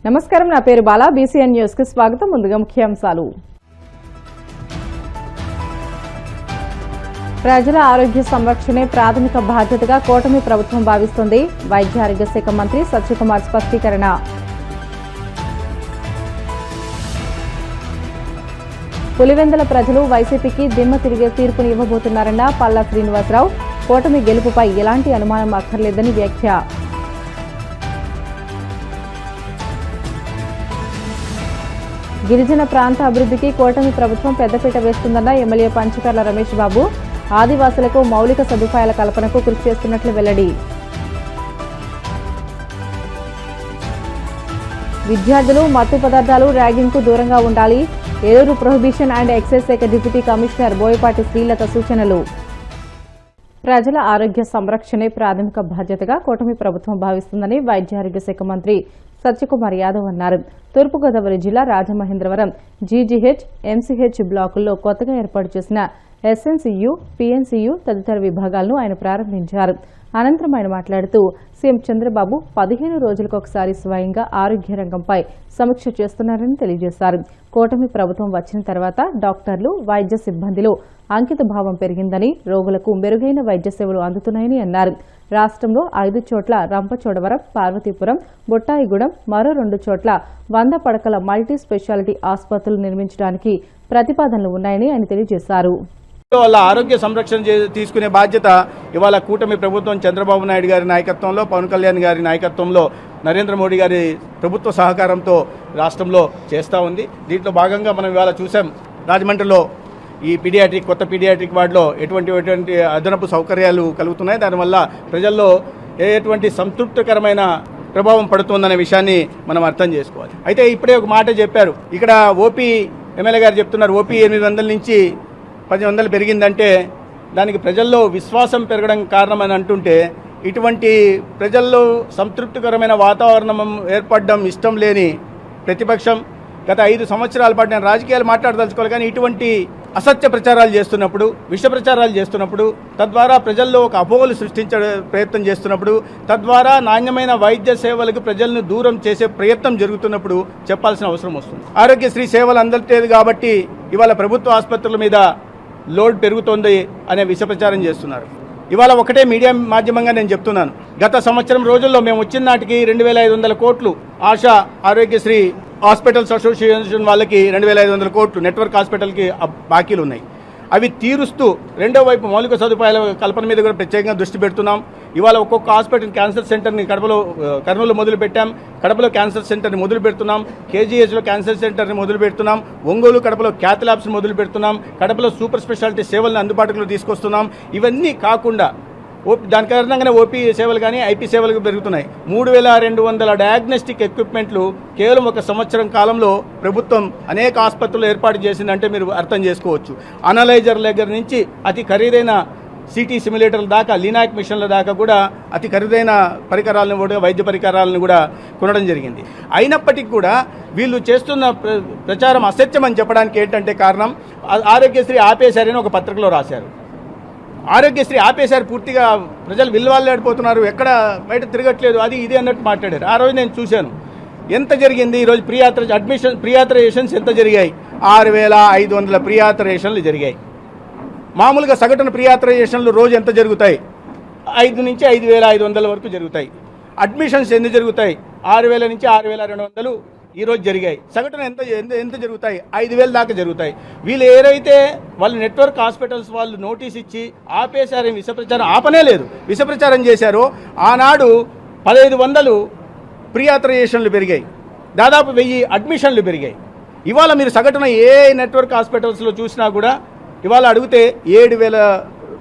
నమస్కారం, నా పేరు బాలా. బీసీఎన్ న్యూస్ కి స్వాగతం. ముందుగా ముఖ్యాంశాలు. ప్రజల ఆరోగ్య సంరక్షణే ప్రాథమిక బాధ్యతగా కూటమి ప్రభుత్వం భావిస్తుంది. వైద్య ఆరోగ్య శాఖ మంత్రి సత్యకుమార్ స్పష్టీకరణ. పులివెందుల ప్రజలు వైసీపీకి దిమ్మ తిరిగే తీర్పును ఇవ్వబోతున్నారన్న పల్లా శ్రీనివాసరావు. కూటమి గెలుపుపై ఎలాంటి అనుమానం అక్కర్లేదని వ్యాఖ్య. గిరిజన ప్రాంత అభివృద్ధికి కూటమి ప్రభుత్వం పెద్దపీట వేస్తుందన్న ఎమ్మెల్యే పంచకర్ల రమేష్ బాబు. ఆదివాసులకు మౌలిక సదుపాయాల కల్పనకు కృషి చేస్తున్నట్లు వెల్లడి. విద్యార్థులు మత్తు పదార్థాలు ర్యాగింగ్ కు దూరంగా ఉండాలి. ఏలూరు ప్రొహిబిషన్ అండ్ ఎక్సైజ్ శాఖ డిప్యూటీ కమిషనర్ బోయపాటి శ్రీలత సూచనలు. ప్రజల ఆరోగ్య సంరక్షణే ప్రాథమిక బాధ్యతగా కూటమి ప్రభుత్వం భావిస్తుందని వైద్య ఆరోగ్య శాఖ మంత్రి సత్యకుమార్ యాదవ్ అన్నారు. తూర్పుగోదావరి జిల్లా రాజమహేంద్రవరం జీజీహెచ్, ఎంసీహెచ్ బ్లాకుల్లో కొత్తగా ఏర్పాటు చేసిన ఎస్ఎన్సీయూ, పీఎన్సీయూ తదితర విభాగాలను ఆయన ప్రారంభించారు. అనంతరం ఆయన మాట్లాడుతూ సీఎం చంద్రబాబు 15 రోజులకు ఒకసారి స్వయంగా ఆరోగ్య రంగంపై సమీక్ష చేస్తున్నారని తెలియజేశారు. కూటమి ప్రభుత్వం వచ్చిన తర్వాత డాక్టర్లు, వైద్య సిబ్బందిలో అంకిత భావం పెరిగిందని, రోగులకు మెరుగైన వైద్య సేవలు అందుతున్నాయని అన్నారు. రాష్ట్రంలో 5 చోట్ల రంపచోడవరం, పార్వతీపురం, బొట్టాయిగూడెం, మరో 2 చోట్ల 100 పడకల మల్టీ స్పెషాలిటీ ఆసుపత్రులు నిర్మించడానికి ప్రతిపాదనలు ఉన్నాయని ఆయన తెలియజేశారు. వాళ్ళ ఆరోగ్య సంరక్షణ తీసుకునే బాధ్యత ఇవాళ కూటమి ప్రభుత్వం చంద్రబాబు నాయుడు గారి నాయకత్వంలో, పవన్ కళ్యాణ్ గారి నాయకత్వంలో, నరేంద్ర మోడీ గారి ప్రభుత్వ సహకారంతో రాష్ట్రంలో చేస్తూ ఉంది. దీంట్లో భాగంగా మనం ఇవాళ చూసాం, రాజమండ్రిలో ఈ కొత్త పీడియాట్రిక్ వార్డులో ఎటువంటి అదనపు సౌకర్యాలు కలుగుతున్నాయి. దానివల్ల ప్రజల్లో ఎటువంటి సంతృప్తికరమైన ప్రభావం పడుతుందనే విషయాన్ని మనం అర్థం చేసుకోవాలి. అయితే ఇప్పుడే ఒక మాట చెప్పారు, ఇక్కడ ఓపీ ఎమ్మెల్యే గారు చెప్తున్నారు, ఓపీ 800 నుంచి 1000 పెరిగిందంటే దానికి ప్రజల్లో విశ్వాసం పెరగడం కారణమని అంటుంటే, ఇటువంటి ప్రజల్లో సంతృప్తికరమైన వాతావరణం ఏర్పడడం ఇష్టం లేని ప్రతిపక్షం గత 5 సంవత్సరాల పాటు, నేను రాజకీయాలు మాట్లాడదలుచుకోవాలి కానీ, ఇటువంటి అసత్య ప్రచారాలు చేస్తున్నప్పుడు, విష ప్రచారాలు చేస్తున్నప్పుడు, తద్వారా ప్రజల్లో ఒక అపోహలు సృష్టించే ప్రయత్నం చేస్తున్నప్పుడు, తద్వారా నాణ్యమైన వైద్య సేవలకు ప్రజలను దూరం చేసే ప్రయత్నం జరుగుతున్నప్పుడు చెప్పాల్సిన అవసరం వస్తుంది. ఆరోగ్యశ్రీ సేవలు అందట్లేదు కాబట్టి ఇవాళ ప్రభుత్వ ఆసుపత్రుల మీద లోడ్ పెరుగుతోంది అనే విష ప్రచారం చేస్తున్నారు. ఇవాళ ఒకటే మీడియా మాధ్యమంగా నేను చెప్తున్నాను, గత సంవత్సరం రోజుల్లో మేము వచ్చిన నాటికి 2500 కోట్లు ఆశా ఆరోగ్యశ్రీ హాస్పిటల్స్ అసోసియేషన్ వాళ్ళకి 2500 కోట్లు నెట్వర్క్ హాస్పిటల్కి బాకీలు ఉన్నాయి. అవి తీరుస్తూ రెండో వైపు మౌలిక సదుపాయాల కల్పన మీద కూడా ప్రత్యేకంగా దృష్టి పెడుతున్నాం. ఇవాళ ఒక్కొక్క హాస్పిటల్ క్యాన్సర్ సెంటర్ని కర్నూలు మొదలు పెట్టాం, కడపలో క్యాన్సర్ సెంటర్ని మొదలు పెడుతున్నాం, కేజీహెచ్లో క్యాన్సర్ సెంటర్ని మొదలు పెడుతున్నాం, ఒంగోలు కడపలో క్యాత్ ల్యాబ్స్ని మొదలు పెడుతున్నాం, కడపలో సూపర్ స్పెషాలిటీ సేవలను అందుబాటులో తీసుకొస్తున్నాం. ఇవన్నీ కాకుండా దాని కారణంగానే ఓపీ సేవలు కానీ ఐపీ సేవలు పెరుగుతున్నాయి. 3200 డయాగ్నోస్టిక్ ఎక్విప్మెంట్లు కేవలం 1 సంవత్సరం కాలంలో ప్రభుత్వం అనేక ఆసుపత్రులు ఏర్పాటు చేసిందంటే మీరు అర్థం చేసుకోవచ్చు. అనలైజర్ దగ్గర నుంచి అతి ఖరీదైన సిటీ సిమ్యులేటర్ల దాకా, లీనాక్ మిషన్ల దాకా కూడా అతి ఖరీదైన పరికరాలను కూడా, వైద్య పరికరాలను కూడా కొనడం జరిగింది. అయినప్పటికీ కూడా వీళ్ళు చేస్తున్న ప్రచారం అసత్యం అని చెప్పడానికి ఏంటంటే కారణం, ఆరోగ్యశ్రీ ఆపేశారని ఒక పత్రికలో రాశారు. ఆరోగ్యశ్రీ ఆపేశారు, పూర్తిగా ప్రజలు విలువలేడిపోతున్నారు, ఎక్కడ బయట తిరగట్లేదు, అది ఇది అన్నట్టు మాట్లాడారు. ఆ రోజు నేను చూశాను ఎంత జరిగింది. ఈరోజు ప్రియాథరైజేషన్స్ ఎంత జరిగాయి? 6500 ప్రియాథరైజేషన్లు జరిగాయి. మామూలుగా సగటున ప్రియాథరైజేషన్లు రోజు ఎంత జరుగుతాయి? 5 నుంచి 5500 వరకు జరుగుతాయి. అడ్మిషన్స్ ఎన్ని జరుగుతాయి? 6000 నుంచి 6200 ఈరోజు జరిగాయి. సగటున ఎంత జరుగుతాయి? 5000 దాకా జరుగుతాయి. వీళ్ళు ఏదైతే వాళ్ళు నెట్వర్క్ హాస్పిటల్స్ వాళ్ళు నోటీస్ ఇచ్చి ఆపేశారని విషప్రచారం, ఆపనే లేదు, విషప్రచారం చేశారో ఆనాడు 1500 ప్రియాథరైజేషన్లు పెరిగాయి, దాదాపు 1000 అడ్మిషన్లు పెరిగాయి. ఇవాళ మీరు సగటున ఏ నెట్వర్క్ హాస్పిటల్స్లో చూసినా కూడా ఇవాళ అడిగితే 7000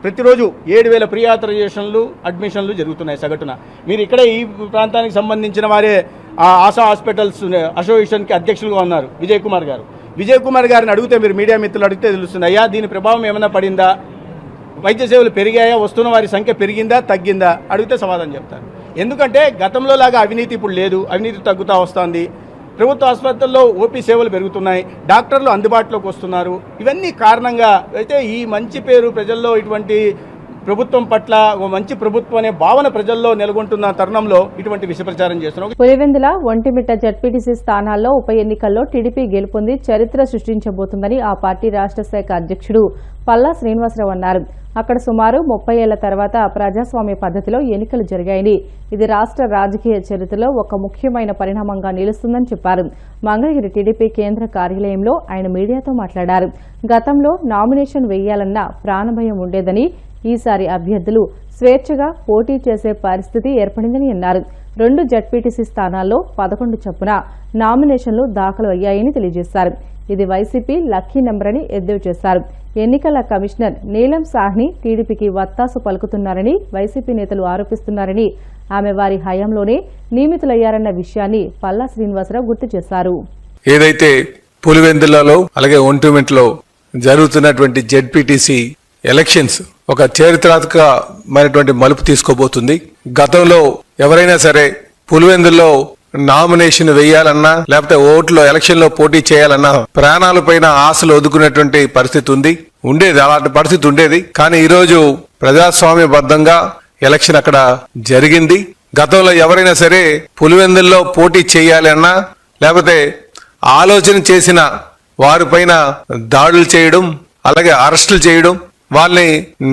ప్రతిరోజు 7000 ప్రియాథరైజేషన్లు, అడ్మిషన్లు జరుగుతున్నాయి సగటున. మీరు ఇక్కడ ఈ ప్రాంతానికి సంబంధించిన వారే ఆశా హాస్పిటల్స్ అసోసియేషన్కి అధ్యక్షులుగా ఉన్నారు విజయ్ కుమార్ గారిని అడిగితే, మీరు మీడియా మిత్రులు అడిగితే తెలుస్తుంది, అయ్యా దీని ప్రభావం ఏమైనా పడిందా, వైద్య సేవలు పెరిగాయా, వస్తున్న వారి సంఖ్య పెరిగిందా తగ్గిందా అడిగితే సమాధానం చెప్తారు. ఎందుకంటే గతంలో లాగా అవినీతి ఇప్పుడు లేదు, అవినీతి తగ్గుతూ వస్తుంది. ప్రభుత్వ ఆసుపత్రుల్లో ఓపీ సేవలు పెరుగుతున్నాయి, డాక్టర్లు అందుబాటులోకి వస్తున్నారు. ఇవన్నీ కారణంగా అయితే ఈ మంచి పేరు ప్రజల్లో ఇటువంటి ప్రభుత్వం పట్ల ఒక మంచి ప్రభుత్వం అనే భావన ప్రజల్లో నెలకొంటున్న తరుణంలో ఇటువంటి విష ప్రచారం చేస్తున్నాం. పులివెందుల ఒంటిమిట్ట జడ్పీటీసీ స్థానాల్లో ఉప ఎన్నికల్లో టీడీపీ గెలుపొంది చరిత్ర సృష్టించబోతుందని ఆ పార్టీ రాష్ట్ర శాఖ అధ్యక్షుడు పల్లా శ్రీనివాసరావు అన్నారు. అక్కడ సుమారు 30 ఏళ్ల తర్వాత ప్రజాస్వామ్య పద్ధతిలో ఎన్నికలు జరిగాయని, ఇది రాష్ట్ర రాజకీయ చరిత్రలో ఒక ముఖ్యమైన పరిణామంగా నిలుస్తుందని చెప్పారు. మంగళగిరి టీడీపీ కేంద్ర కార్యాలయంలో ఆయన మీడియాతో మాట్లాడారు. గతంలో నామినేషన్ వేయాలన్న ప్రాణభయం ఉండేదని, ఈసారి అభ్యర్థులు స్వేచ్ఛగా పోటీ చేసే పరిస్థితి ఏర్పడిందని అన్నారు. 2 జడ్పీటీసీ స్థానాల్లో 11 చొప్పున నామినేషన్లు దాఖలు అయ్యాయని తెలియజేశారు. ఇది వైసీపీ లక్కీ నెంబర్ అని ఎద్దేవా చేశారు. ఎన్నికల కమిషనర్ నీలం సాహ్ని టీడీపీకి వత్తాసు పలుకుతున్నారని వైసీపీ నేతలు ఆరోపిస్తున్నారని, ఆమె వారి హయాంలోనే నియమితులయ్యారన్న విషయాన్ని పల్లా శ్రీనివాసరావు గుర్తు చేశారు. ఏదైతే పులివెందులలో అలాగే ఒంటిమిట్టలో జరుగుతున్నటువంటి జెడ్పీటీసీ ఎలక్షన్స్ ఒక చారిత్రాత్మకమైనటువంటి మలుపు తీసుకోబోతుంది. గతంలో ఎవరైనా సరే పులివెందుల్లో నామినేషన్ వేయాలన్నా లేకపోతే ఓట్లో ఎలక్షన్ లో పోటీ చేయాలన్నా ప్రాణాలపైన ఆశలు ఒదుకునేటువంటి పరిస్థితి ఉండేది. అలాంటి పరిస్థితి ఉండేది. కానీ ఈ రోజు ప్రజాస్వామ్యబద్ధంగా ఎలక్షన్ అక్కడ జరిగింది. గతంలో ఎవరైనా సరే పులివెందుల్లో పోటీ చేయాలి అన్నా లేకపోతే ఆలోచన చేసిన వారిపైన దాడులు చేయడం, అలాగే అరెస్టులు చేయడం, వాళ్ళని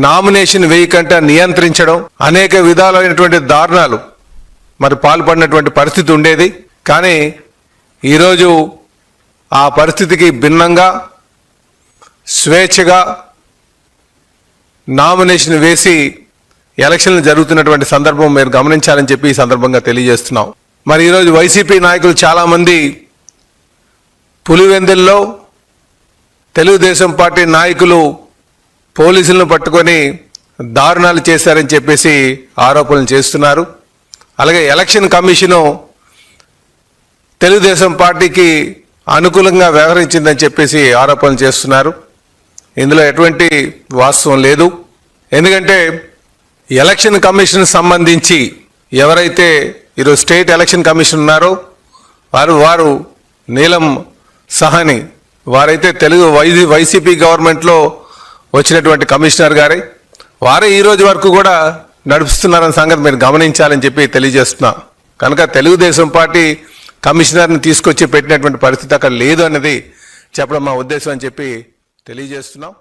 నామినేషన్ వేయకుండా నియంత్రించడం, అనేక విధాలైనటువంటి దారుణాలు మరి పాల్పడినటువంటి పరిస్థితి ఉండేది. కానీ ఈరోజు ఆ పరిస్థితికి భిన్నంగా స్వేచ్ఛగా నామినేషన్ వేసి ఎలక్షన్లు జరుగుతున్నటువంటి సందర్భం మీరు గమనించాలని చెప్పి ఈ సందర్భంగా తెలియజేస్తున్నాం. మరి ఈరోజు వైసీపీ నాయకులు చాలామంది పులివెందుల్లో తెలుగుదేశం పార్టీ నాయకులు పోలీసులను పట్టుకొని దారుణాలు చేశారని చెప్పేసి ఆరోపణలు చేస్తున్నారు. అలాగే ఎలక్షన్ కమిషను తెలుగుదేశం పార్టీకి అనుకూలంగా వ్యవహరించిందని చెప్పేసి ఆరోపణలు చేస్తున్నారు. ఇందులో ఎటువంటి వాస్తవం లేదు. ఎందుకంటే ఎలక్షన్ కమిషన్ సంబంధించి ఎవరైతే ఈరోజు స్టేట్ ఎలక్షన్ కమిషన్ ఉన్నారో వారు నీలం సాహ్ని, వారైతే వైసీపీ గవర్నమెంట్లో వచ్చినటువంటి కమిషనర్ గారే, వారే ఈ రోజు వరకు కూడా నడుపుతున్నారన్న సంగతి మీరు గమనించాలని చెప్పి తెలియజేస్తున్నా. కనుక తెలుగుదేశం పార్టీ కమిషనర్ని తీసుకొచ్చి పెట్టినటువంటి పరిస్థితి అక్కడ లేదు అన్నది చెప్పడం మా ఉద్దేశం అని చెప్పి తెలియజేస్తున్నాం.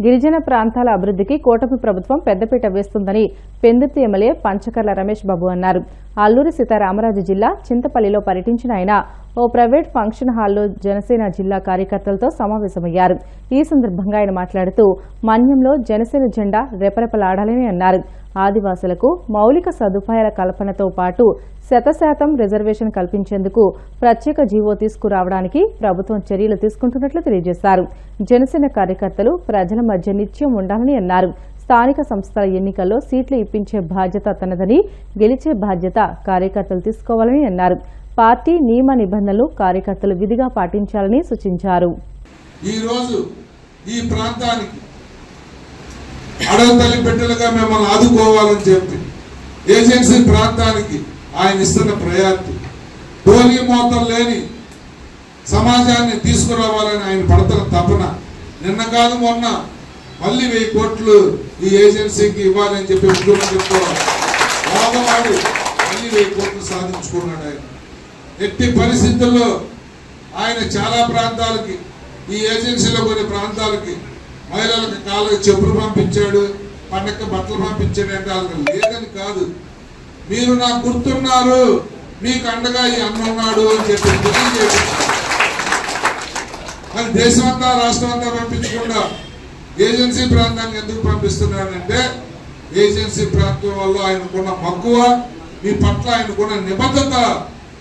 గిరిజన ప్రాంతాల అభివృద్ధికి కూటమి ప్రభుత్వం పెద్దపీట వేస్తుందని పెందుర్తి ఎమ్మెల్యే పంచకర్ల రమేష్ బాబు అన్నారు. అల్లూరి సీతారామరాజు జిల్లా చింతపల్లిలో పర్యటించిన ఆయన ఓ ప్రైవేట్ ఫంక్షన్ హాల్లో జనసేన జిల్లా కార్యకర్తలతో సమావేశమయ్యారు. ఈ సందర్భంగా ఆయన మాట్లాడుతూ మన్యంలో జనసేన జెండా రెపరెపలాడాలని అన్నారు. ఆదివాసులకు మౌలిక సదుపాయాల కల్పనతో పాటు 100% రిజర్వేషన్ కల్పించేందుకు ప్రత్యేక జీవో తీసుకురావడానికి ప్రభుత్వం చర్యలు తీసుకుంటున్నట్లు తెలియజేశారు. జనసేన కార్యకర్తలు ప్రజల మధ్య నిత్యం ఉండాలని అన్నారు. స్థానిక సంస్థల ఎన్నికల్లో సీట్లు ఇప్పించే బాధ్యత తనదని, గెలిచే బాధ్యత కార్యకర్తలు తీసుకోవాలని అన్నారు. పార్టీ నియమ నిబంధనలు కార్యకర్తలు విధిగా పాటించాలని సూచించారు. ఈ ప్రాంతానికి అడవి బిడ్డలుగా మిమ్మల్ని ఆదుకోవాలని చెప్పి ఏజెన్సీ ప్రాంతానికి ఆయన ఇస్తున్న ప్రయారిటీ, టోలీ మోతలు లేని సమాజాన్ని తీసుకురావాలని ఆయన పడుతున్న తపన. నిన్న కాదు మొన్న మళ్ళీ 1000 కోట్లు ఈ ఏజెన్సీకి ఇవ్వాలని చెప్పి ముఖ్యమంత్రితో వాదవాడు మళ్ళీ 1000 కోట్లు సాధించుకున్నాడు. ఆయన ఎట్టి పరిస్థితుల్లో ఆయన చాలా ప్రాంతాలకి, ఈ ఏజెన్సీలో కొన్ని ప్రాంతాలకి మహిళలకు కాళ్ళకి చెప్పులు పంపించాడు, పండగ బట్టలు పంపించాడు అంటే వాళ్ళకి లేదని కాదు, మీరు నాకు గుర్తున్నారు, మీకు అండగా ఈ అన్న ఉన్నాడు అని చెప్పి తెలియజేసి మరి దేశమంతా రాష్ట్రం అంతా పంపించకుండా ఏజెన్సీ ప్రాంతానికి ఎందుకు పంపిస్తున్నాడంటే ఏజెన్సీ ప్రాంతం వల్ల ఆయనకున్న మక్కువ, మీ పట్ల ఆయనకున్న నిబద్ధత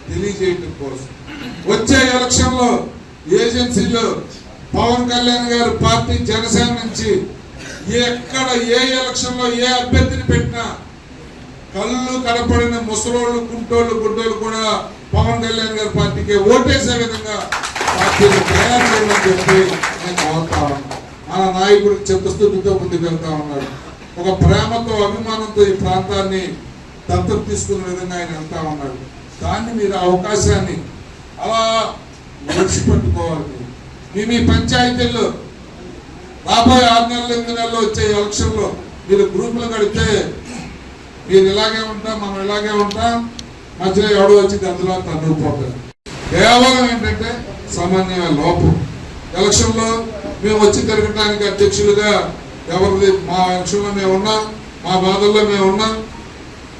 తెలియజేయడం కోసం. వచ్చే ఎలక్షన్లో ఏజెన్సీలో పవన్ కళ్యాణ్ గారు పార్టీ జనసేన నుంచి ఎక్కడ ఏ ఎలక్షన్లో ఏ అభ్యర్థిని పెట్టినా కళ్ళు కనపడిన ముసలోళ్ళు, కుంటోళ్ళు, గుడ్డోళ్ళు కూడా పవన్ కళ్యాణ్ గారి పార్టీకి ఓటేసే విధంగా పార్టీని తయారు చేయమని చెప్పి నేను కోరుతా ఉన్నాను. మన నాయకుడికి చిత్తశుద్ధితో ముందుకు వెళ్తా ఉన్నాడు. ఒక ప్రేమతో, అభిమానంతో ఈ ప్రాంతాన్ని దత్తత తీసుకునే విధంగా ఆయన వెళ్తా ఉన్నాడు. దాన్ని మీరు అవకాశాన్ని అలా విడిచిపెట్టుకోవాలి. మీ పంచాయతీల్లో రాబోయే 6 నెలలు 8 నెలలు వచ్చే ఎలక్షన్లో మీరు గ్రూపులు కడితే మీరు ఇలాగే ఉంటా, మనం ఇలాగే ఉంటాం, మధ్యలో ఎవడో వచ్చి అందులో తన్నుకుపోతారు. కేవలం ఏంటంటే సమన్వయ లోపం. ఎలక్షన్లో మేము వచ్చి తిరగడానికి అధ్యక్షులుగా ఎవరిది మా ఎలక్షన్లో మేము ఉన్నాం, మా బాధల్లో మేము ఉన్నాం.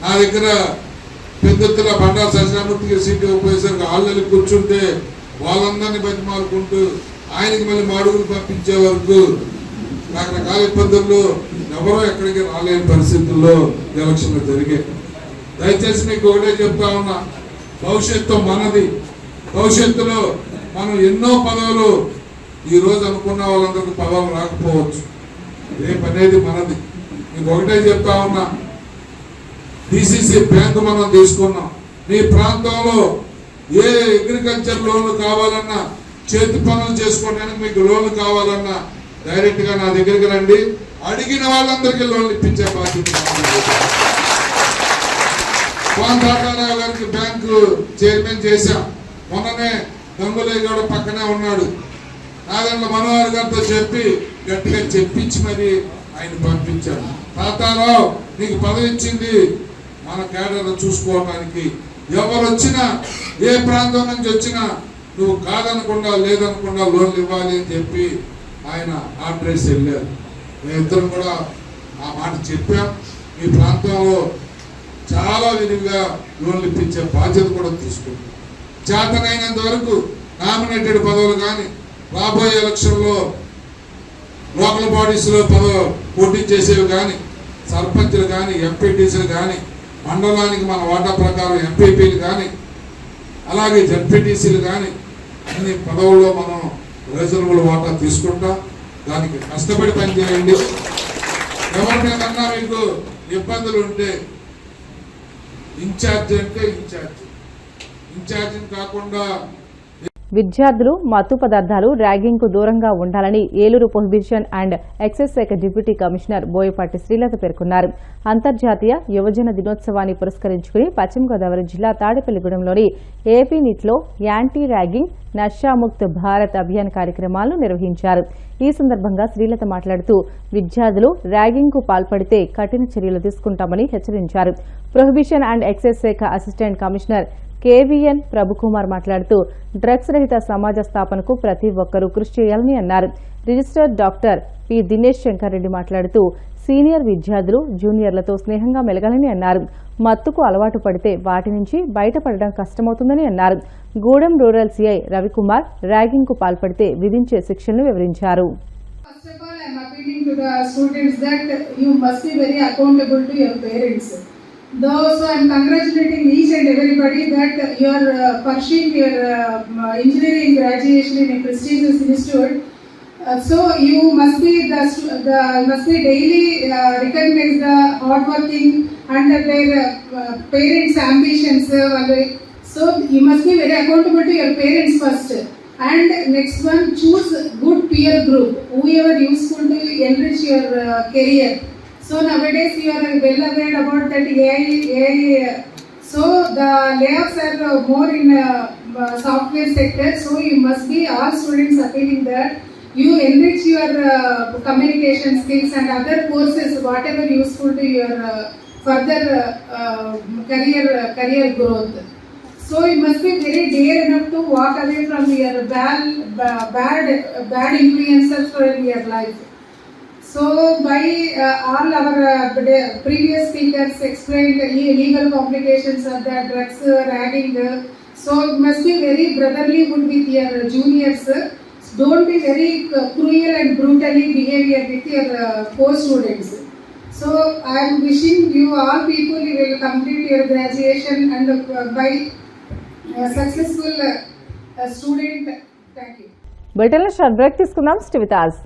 నా దగ్గర పెద్దెత్తున బండారు సత్యనారాయణమూర్తికి సీటు ఇవ్వకపోయేసరికి హాల్లో కూర్చుంటే వాళ్ళందరినీ బతిమాలుకుంటూ ఆయనకి మళ్ళీ మాడుగులు పంపించే వరకు రకరకాల ఇబ్బందుల్లో ఎవరో ఎక్కడికి రాలేని పరిస్థితుల్లో ఎలక్షన్లు జరిగాయి. దయచేసి మీకు ఒకటే చెప్తా ఉన్నా, భవిష్యత్తు మనది. భవిష్యత్తులో మనం ఎన్నో పదవులు ఈ రోజు అనుకున్న వాళ్ళందరికీ పదవులు రాకపోవచ్చు. రేపు అనేది మనది. మీకు ఒకటే చెప్తా ఉన్నా, డిసిసి బ్యాంకు మనం తీసుకున్నాం. మీ ప్రాంతంలో ఏ అగ్రికల్చర్ లోన్లు కావాలన్నా, చేతి పనులు చేసుకోవడానికి మీకు లోన్లు కావాలన్నా డైరెక్ట్ గా నా దగ్గరికి రండి. అడిగిన వాళ్ళందరికీ లోన్లు ఇప్పించే బాధ్యత. కోన తాతారావు గారికి బ్యాంకు చైర్మన్ చేశాం. మొన్ననే గంగులయ్య గౌడ పక్కనే ఉన్నాడు. నాగండ్ల మనోహర్ గారితో చెప్పి గట్టిగా చెప్పించి మరి ఆయన పంపించాడు. తాతారావు నీకు పదవి ఇచ్చింది మన కేడర్ చూసుకోవడానికి. ఎవరు వచ్చినా, ఏ ప్రాంతం నుంచి వచ్చినా నువ్వు కాదనకుండా లేదనకుండా లోన్లు ఇవ్వాలి అని చెప్పి ఆయన ఆర్డర్స్ వెళ్ళారు. మేమిద్దరం కూడా ఆ మాట చెప్పాం. మీ ప్రాంతంలో చాలా విరివిగా లోన్లు ఇప్పించే బాధ్యత కూడా తీసుకుంటాం. చేతనైనంత వరకు నామినేటెడ్ పదవులు కానీ, రాబోయే ఎలక్షన్లో లోకల్ బాడీస్లో పోటీ చేసేవి కానీ, సర్పంచ్లు కానీ, ఎంపీటీసీలు కానీ, మండలానికి మన వాటా ప్రకారం ఎంపీపీలు కానీ, అలాగే జడ్పీటీసీలు కానీ అన్ని పదవుల్లో మనం రిజర్వుల వాటా తీసుకుంటాం. దానికి కష్టపడి పనిచేయండి. ఎవరికైనా మీకు ఇబ్బందులు ఉంటే ఇన్ఛార్జ్ అంటే ఇన్ఛార్జిని కాకుండా విద్యార్థులు మత్తు పదార్థాలు ర్యాగింగ్ కు దూరంగా ఉండాలని ఏలూరు ప్రొహిబిషన్ అండ్ ఎక్సైజ్ శాఖ డిప్యూటీ కమిషనర్ బోయపాటి శ్రీలత పేర్కొన్నారు. అంతర్జాతీయ యువజన దినోత్సవాన్ని పురస్కరించుకుని పశ్చిమ గోదావరి జిల్లా తాడేపల్లిగూడెంలోని AP నిట్లో anti ragging Nasha Mukt Bharat Abhiyan కార్యక్రమాలను నిర్వహించారు. ఈ సందర్భంగా శ్రీలత మాట్లాడుతూ విద్యార్థులు ర్యాగింగ్ కు పాల్పడితే కఠిన చర్యలు తీసుకుంటామని హెచ్చరించారు. ప్రొహిబిషన్ అండ్ ఎక్సైజ్ శాఖ అసిస్టెంట్ కమిషనర్ కేవీఎన్ ప్రభుకుమార్ మాట్లాడుతూ డ్రగ్స్ రహిత సమాజ స్థాపనకు ప్రతి ఒక్కరూ కృషి చేయాలని అన్నారు. Registered doctor P Dinesh Shankar Reddy మాట్లాడుతూ సీనియర్ విద్యార్థులు జూనియర్లతో స్నేహంగా మెలగాలని అన్నారు. మత్తుకు అలవాటు పడితే వాటి నుంచి బయటపడడం కష్టమవుతుందని అన్నారు. Gudem rural CI Ravikumar ragging కు పాల్పడితే విధించే శిక్షలను వివరించారు. First of all, I am appealing to the students that you must be very accountable to your parents. Though, so I am congratulating each and everybody that you are pursuing your engineering graduation in a prestigious institute. So you must be daily recognize the hardworking and their parents' ambitions. So you must be very accountable to your parents first. And next one, choose good peer group, whoever useful to enrich your career. So nowadays you are well aware about that AI. So the layoffs are more in software sector. So you must be all students appealing that you enrich your communication skills and other courses, whatever useful to your further career growth. So you must be very dare enough to walk away from your bad influences for your life. So by all our previous speakers explained legal complications of the drugs, ragging. So you must be very brotherly good with your juniors. Don't be very cruel and brutally behavior with your co-students. So I am wishing you all people will complete your graduation and by successful student. Thank you. బులెటిన్లో short break తీసుకుందాం. Stay with us.